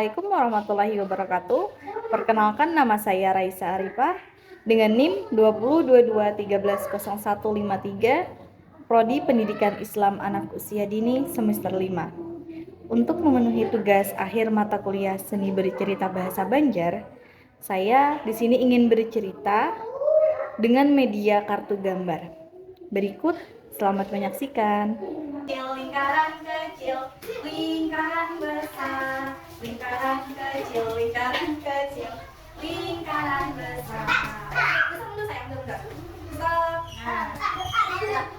Assalamualaikum warahmatullahi wabarakatuh. Perkenalkan, nama saya Raisa Arifah dengan NIM 2022130153, Prodi Pendidikan Islam Anak Usia Dini semester 5. Untuk memenuhi tugas akhir mata kuliah Seni Bercerita Bahasa Banjar, saya di sini ingin bercerita dengan media kartu gambar. Berikut, selamat menyaksikan. Lingkaran kecil, lingkaran besar, lingkaran kecil, lingkaran kecil, lingkaran besar. Besar dulu sayang, bentar. Nah,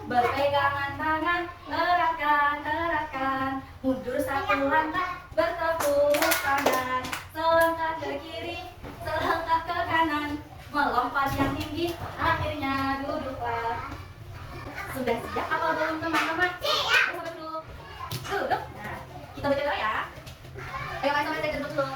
berpegangan tangan, eratkan, mundur satu langkah, bertepuk tangan, selangkah ke kiri, selangkah ke kanan, melompat yang tinggi, akhirnya duduklah. Sudah siap apa belum teman-teman? Duduk. Nah, kita baca doa ya. Ayo sama saya duduk dulu.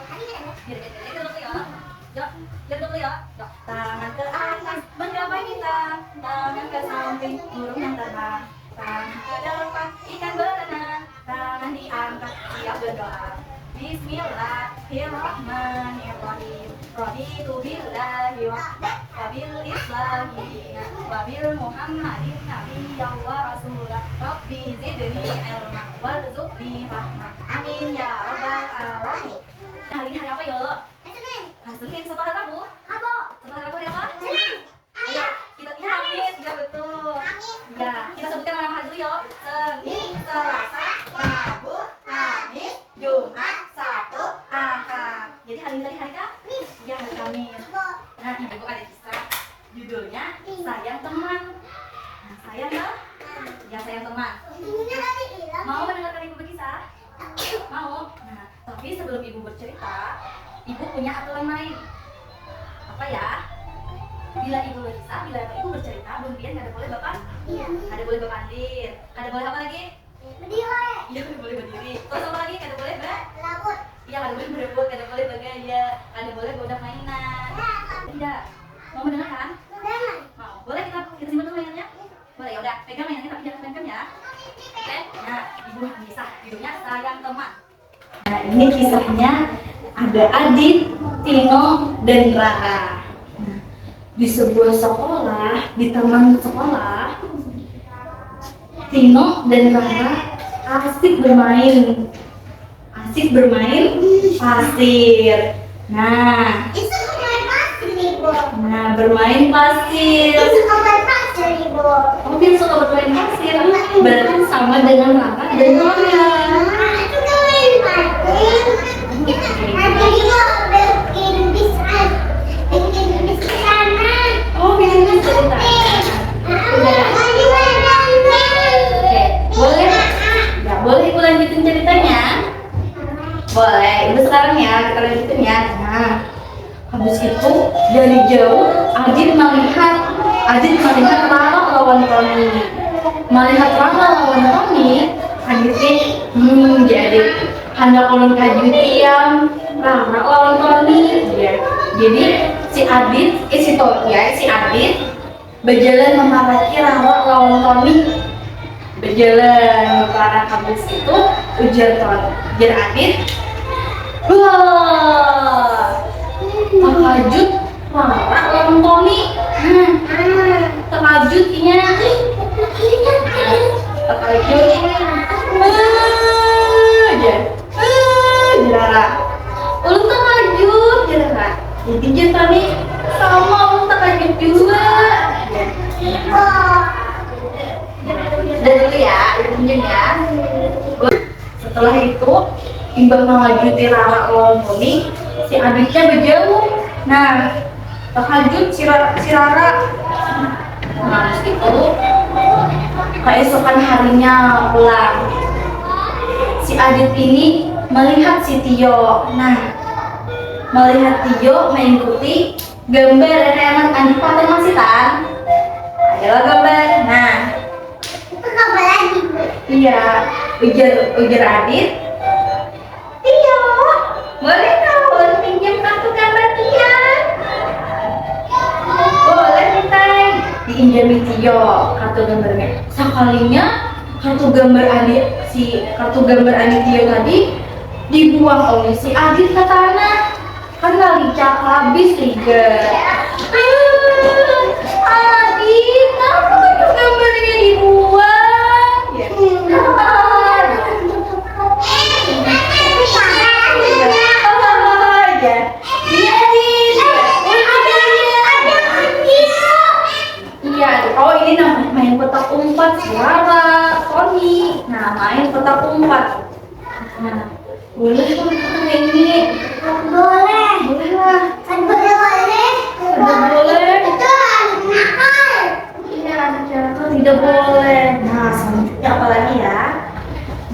Duduk dulu ya. Yuk, duduk dulu ya. Yuk. Tangan ke atas, menggapai bintang. Tangan ke samping, burung yang terbang. Tangan ke depan, ikan berenang. Tangan diangkat, siap berdoa. Bismillahirrahmanirrahim. Raditu billahi wabil islami wabil muhammadin nabiyyan wa rasulah. Rabbi zidni ilma warzuqni rahmah. Amin ya rabbal alamin. Hari ini hari apa yuk? Hari Senin. Setelah hari Rabu? Setelah hari Rabu hari apa? Ayo kita amin. Ya betul. Ya, kita sebutkan nama hari dulu yuk. Senin, Selasa, Rabu, Kamis, Jumat, Sabtu, Ahad. Jadi hari ini tadi hari Kamis. Ya, hari Kamis. Nah, ibu ada kisah. Judulnya Sayang Teman. Nah, sayang ya? Ya, sayang teman. Mau mendengarkan ibu berkisah? Mau? Nah, tapi sebelum ibu bercerita, ibu punya aturan main. Apa ya? Bila ibu berkisah, bila ibu bercerita, kemudian nggak ada boleh bapak? Iya. Ada boleh bapandir. Ada boleh apa lagi? Berdiri. Iya, ada boleh berdiri. Terus apa lagi? Ada boleh berebut. Iya, ada boleh berebut, ada boleh bergaya, ada boleh goda mainan. Tidak. Mau mendengarkan? Mau. Boleh kita simpan dulu mainannya? Boleh, ya udah. Pegang mainannya tapi jangan pegang ya. Oke. Nah, ibu kisah. Judulnya Sayang Teman. Nah, ini kisahnya ada Adit, Tino, dan Rara. Di sebuah sekolah, di taman sekolah, Tino dan Rara asik bermain pasir. Nah, bermain pasir. Oh, dia suka bermain pasir. Berarti sama dengan Rara dan Nora. Oh, bikin cerita. Boleh ibu lanjutin ceritanya? Boleh, ibu sekarang ya, kita lanjutin ya. Nah, habis itu dari jauh Adit melihat Rara lawan Tony. Aditnya jadi hendak ulun kaju tiang Rara lawan Tony. Ya. Jadi si Adit berjalan memarahi Rara lawan Tony. Berjalan para habis itu ujar Adit, wah, terkajut Rara lawan Tony. Terkajutnya Rara, ulun terkajut Rara. Jadi Tony sama ulun terkajut juga. Dan dulu ya, pinjam ya. Setelah itu, imbang mengajuti Rara lawan Tony, si Aditnya berjauh. Nah, terkajut si Rara. Nah, itu keesokan harinya pulang. Si Adit ini melihat si Tio. Nah, melihat Tio mengikuti gambar anak Andi Paten masih kan? Adalah gambar. Nah, iya, ujar Adit. Tio, boleh kawan pinjam kartu gambar Tian? Boleh mintai. Diinjami Tio kartu gambarnya. Sekalinya kartu gambar Adit Tio tadi dibuang oleh si Adit ke tanah karena licak habis Liga. Adit, kenapa gambarnya dibuang? Ya. Iya, oh ini namanya main petak umpet suara Tony. Nah, main petak umpet. Nah, boleh tuh kayak ini. Boleh. Boleh lah. Kan boleh. Boleh. Itu anak nakal. Iya, anak nakal tidak boleh. Nah, selanjutnya apa lagi ya?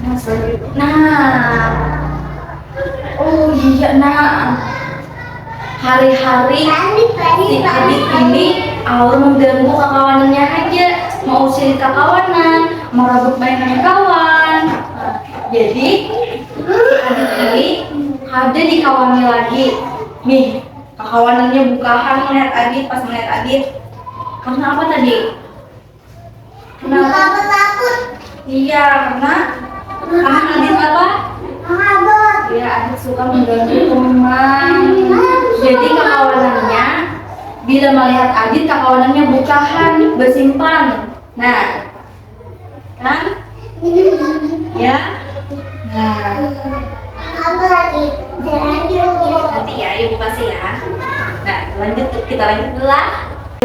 Nah, selanjutnya. Nah, oh iya, nah. Hari-hari si Adit ini awal mengganggu kawanannya aja, mau usir kawanan, mau rebut mainan kawan. Jadi si Adit ini ada dikawani lagi. Nih, kawanannya bukahan melihat Adit, pas melihat Adit. Karena apa tadi? Kenapa? Takut. Iya, karena Adit apa? Mabuk. Iya, Adit suka mengganggu teman. Jadi kawanannya bila melihat Adit, kawanannya bukahan, bersimpan. Nah, kan? Ya. Nah, Apa lagi? nanti ya ibu kasih ya. Nah, kita lanjut dulu lah.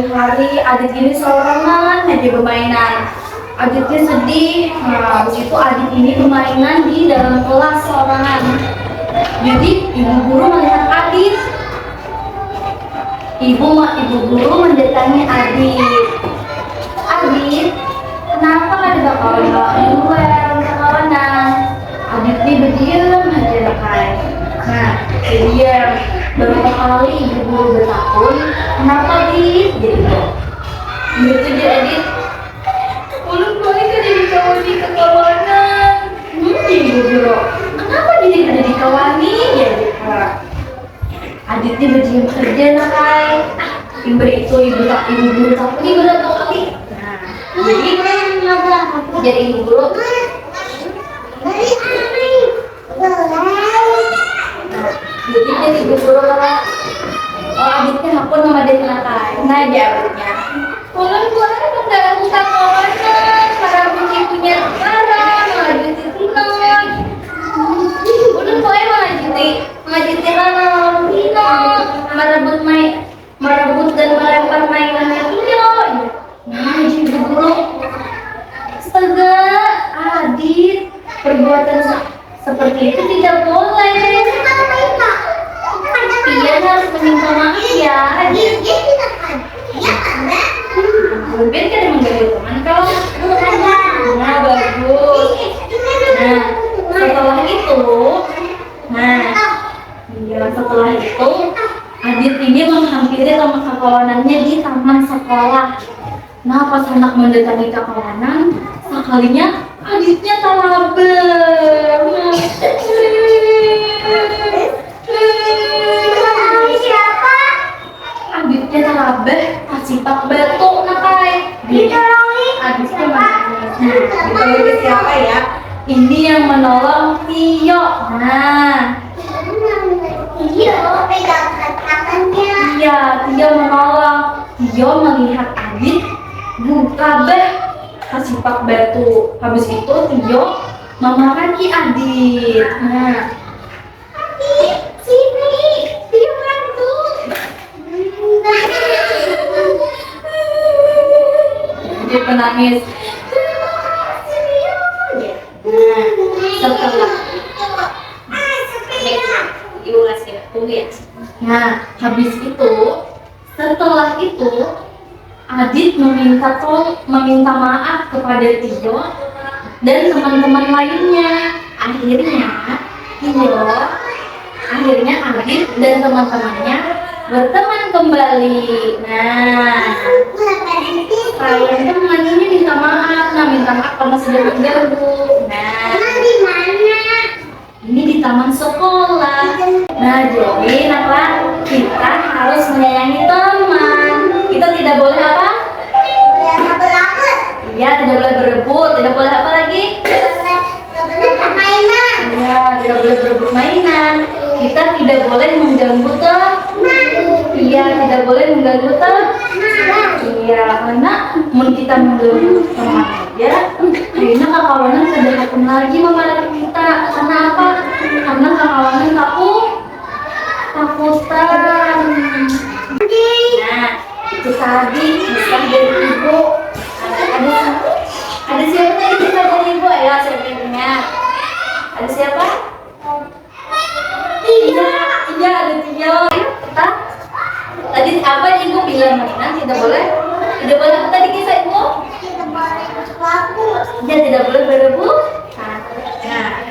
Hari Adit ini sorangan aja bermainan. Aditnya sedih. Nah, habis itu Adit ini bermainan di dalam kelas sorangan. Jadi ibu guru melihat Adit. Ibu guru mendatangi Adit. Adit, kenapa nggak ada kawan-kawan duel, kawanan? Adit ini berdiam aja kayak. Nah, diam. Beberapa kali ibu guru bertakun, kenapa Adit? Gitu. Begitu dia Adit. Ulun boleh kan jadi kawani ke kawanan? Ibu guru, kenapa jadi ada di kawani? Jadi Aditnya berdiam saja nakai. Diberi itu ibu guru takut ibu udah tahu kali. Nah, jadi ibu guru. Jadi ibu guru kata, oh Aditnya aku nama dia nakai. Nah jawabnya, Ulun boleh nggak usah kawanan, para bunyi punya sekarang, lanjutin tunai. Ulun boleh lanjutin rana Pino, merebut dan melempar mainannya Pino. Nah, ibu guru, astaga, Adit, perbuatan seperti itu tidak boleh. Ia harus meminta maaf ya, Adit. Lebih kan mengganggu teman kau. Nah, bagus. Nah, setelah itu Adit ini menghampiri teman kawanannya di taman sekolah. Nah, pas anak mendatangi kawanan, sekalinya Aditnya terabel. Siapa? Aditnya terabel, kasih pak batu nakai. Aditnya ditolong siapa ya? Ini yang menolong Tio. Nah, Iya, pegang tangannya. iya, Tio menolong. Tio melihat Adit kabeh kasih pak batu. Habis itu Tio memarahi Adit. Nah, Sini, Tio bantu. Adit menangis. Setelah Ibu kasih tunggu ya. Nah, habis itu, setelah itu, Adit meminta maaf kepada Tio dan teman-teman lainnya. Akhirnya Adit dan teman-temannya berteman kembali. Nah, kalian teman ini minta maaf. Nah, minta maaf karena sudah mengganggu. Nah, Di mana? ini di taman sekolah. Nah, jadi apa? Kita harus menyayangi teman. Kita tidak boleh apa? Iya, tidak boleh berebut. Tidak boleh apa lagi? Mainan. Iya, tidak boleh berebut mainan. tidak boleh mengganggu toh. Iya, tidak boleh mengganggu toh. Iya, karena mun kita mengganggu teman aja, akhirnya kakawanan kada rukun lagi mama kita. Karena apa? Karena kakawanan takutan. Nah, itu tadi kisah dari ibu. Ada siapa tadi kisah dari ibu? Ayo siapa yang ingat? Ada siapa? Iya ada Tio. Kita tadi apa ibu bilang mainan tidak boleh apa tadi kisah ibu? Ya tidak boleh berebut. Nah